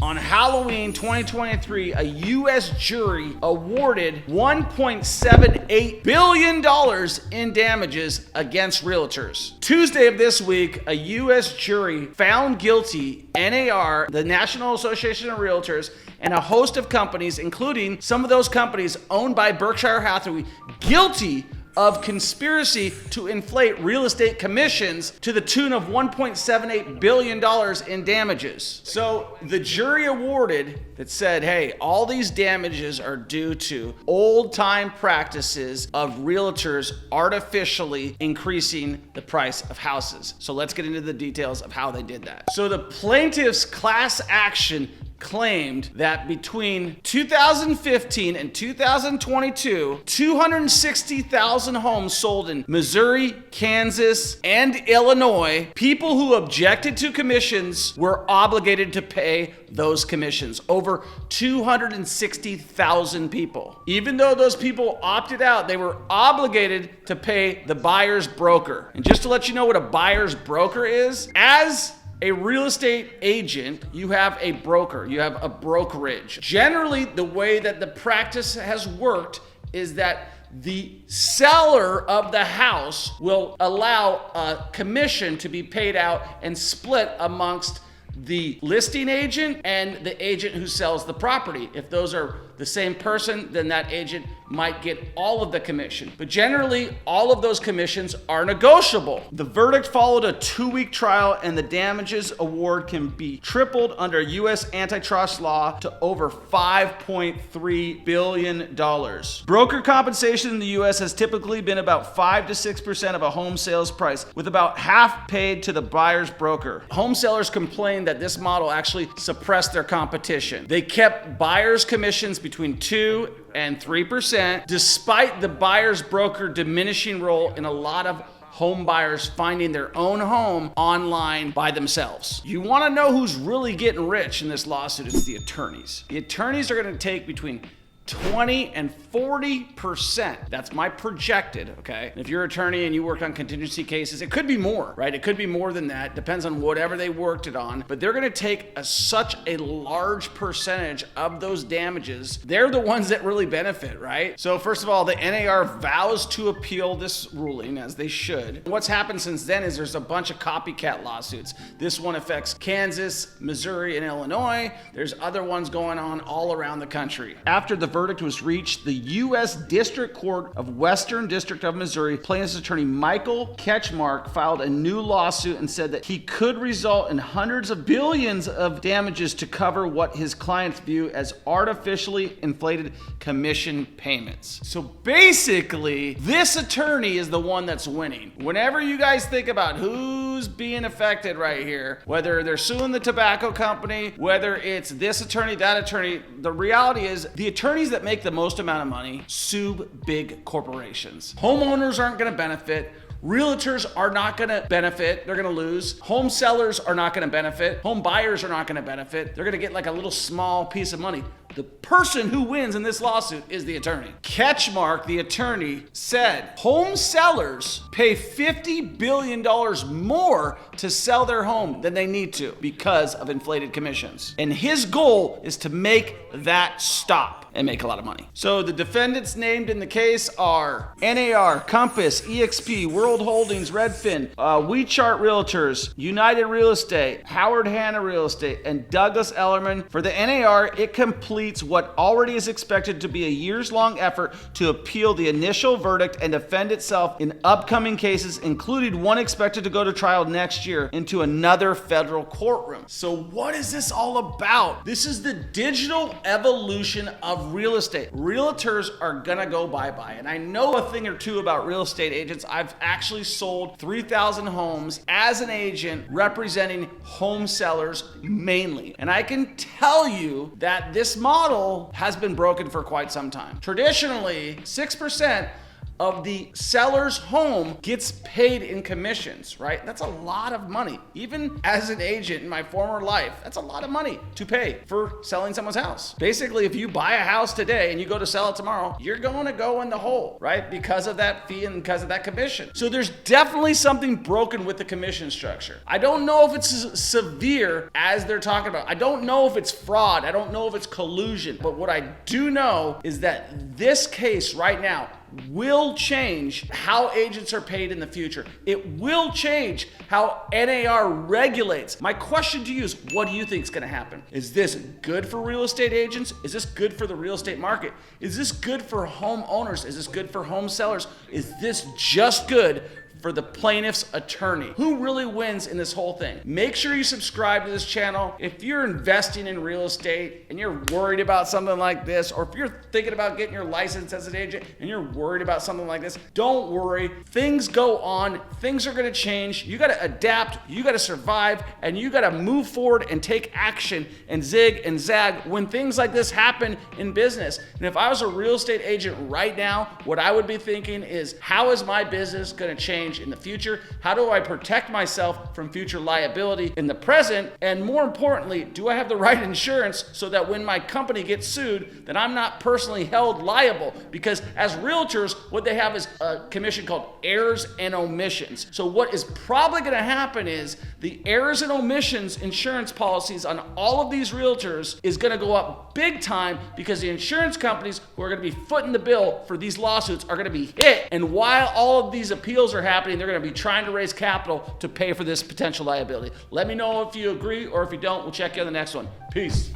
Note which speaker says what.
Speaker 1: On Halloween 2023, a U.S. jury awarded $1.78 billion in damages against realtors. Tuesday of this week, a U.S. jury found guilty NAR, the National Association of Realtors, and a host of companies, including some of those companies owned by Berkshire Hathaway, guilty of conspiracy to inflate real estate commissions to the tune of $1.78 billion in damages. So the jury awarded that said, hey, all these damages are due to old-time practices of realtors artificially increasing the price of houses. So let's get into the details of how they did that. So the plaintiff's class action claimed that between 2015 and 2022, 260,000 homes sold in Missouri, Kansas, and Illinois. People who objected to commissions were obligated to pay those commissions. Over 260,000 people. Even though those people opted out, they were obligated to pay the buyer's broker. And just to let you know what a buyer's broker is, as a real estate agent, you have a broker, you have a brokerage. Generally, the way that the practice has worked is that the seller of the house will allow a commission to be paid out and split amongst the listing agent and the agent who sells the property. If those are the same person, then that agent might get all of the commission. But generally, all of those commissions are negotiable. The verdict followed a 2-week trial, and the damages award can be tripled under U.S. antitrust law to over $5.3 billion. Broker compensation in the U.S. has typically been about 5 to 6% of a home sales price, with about half paid to the buyer's broker. Home sellers complained that this model actually suppressed their competition. They kept buyers' commissions between 2 and 3%, despite the buyer's broker diminishing role in a lot of home buyers finding their own home online by themselves. You want to know who's really getting rich in this lawsuit? It's the attorneys. The attorneys are going to take between 20 and 40%. That's my projected, okay? If you're an attorney and you work on contingency cases, it could be more, right? It could be more than that. Depends on whatever they worked it on. But they're gonna take such a large percentage of those damages. They're the ones that really benefit, right? So first of all, the NAR vows to appeal this ruling, as they should. What's happened since then is there's a bunch of copycat lawsuits. This one affects Kansas, Missouri, and Illinois. There's other ones going on all around the country. After the verdict was reached, the U.S. District Court of Western District of Missouri, plaintiff's attorney Michael Ketchmark filed a new lawsuit and said that he could result in hundreds of billions of damages to cover what his clients view as artificially inflated commission payments. So basically, this attorney is the one that's winning. Whenever you guys think about who's being affected right here, whether they're suing the tobacco company, whether it's this attorney, that attorney, the reality is the attorneys that make the most amount of money sue big corporations. Homeowners aren't going to benefit. Realtors are not going to benefit. They're going to lose. Home sellers are not going to benefit. Home buyers are not going to benefit. They're going to get like a little small piece of money. The person who wins in this lawsuit is the attorney. Ketchmark, the attorney, said home sellers pay $50 billion more to sell their home than they need to because of inflated commissions. And his goal is to make that stop and make a lot of money. So the defendants named in the case are NAR, Compass, EXP, World Holdings, Redfin, WeChart Realtors, United Real Estate, Howard Hanna Real Estate, and Douglas Ellerman. For the NAR, it completes what already is expected to be a years-long effort to appeal the initial verdict and defend itself in upcoming cases, including one expected to go to trial next year into another federal courtroom. So what is this all about? This is the digital evolution of real estate. Realtors are gonna go bye-bye. And I know a thing or two about real estate agents. I've actually sold 3,000 homes as an agent representing home sellers mainly. And I can tell you that this model has been broken for quite some time. Traditionally, 6% of the seller's home gets paid in commissions, right? That's a lot of money. Even as an agent in my former life, that's a lot of money to pay for selling someone's house. Basically, if you buy a house today and you go to sell it tomorrow, you're going to go in the hole, right? Because of that fee and because of that commission. So there's definitely something broken with the commission structure. I don't know if it's as severe as they're talking about. I don't know if it's fraud. I don't know if it's collusion. But what I do know is that this case right now will change how agents are paid in the future. It will change how NAR regulates. My question to you is, what do you think is going to happen? Is this good for real estate agents? Is this good for the real estate market? Is this good for homeowners? Is this good for home sellers? Is this just good for the plaintiff's attorney? Who really wins in this whole thing? Make sure you subscribe to this channel. If you're investing in real estate and you're worried about something like this, or if you're thinking about getting your license as an agent and you're worried about something like this, don't worry. Things go on. Things are going to change. You got to adapt. You got to survive, and you got to move forward and take action and zig and zag when things like this happen in business. And if I was a real estate agent right now, what I would be thinking is, how is my business going to change in the future? How do I protect myself from future liability in the present? And more importantly, do I have the right insurance so that when my company gets sued, that I'm not personally held liable? Because as realtors, what they have is a commission called errors and omissions. So what is probably going to happen is the errors and omissions insurance policies on all of these realtors is going to go up big time, because the insurance companies who are going to be footing the bill for these lawsuits are going to be hit. And while all of these appeals are happening, they're going to be trying to raise capital to pay for this potential liability. Let me know if you agree, or if you don't, we'll check you on the next one. Peace.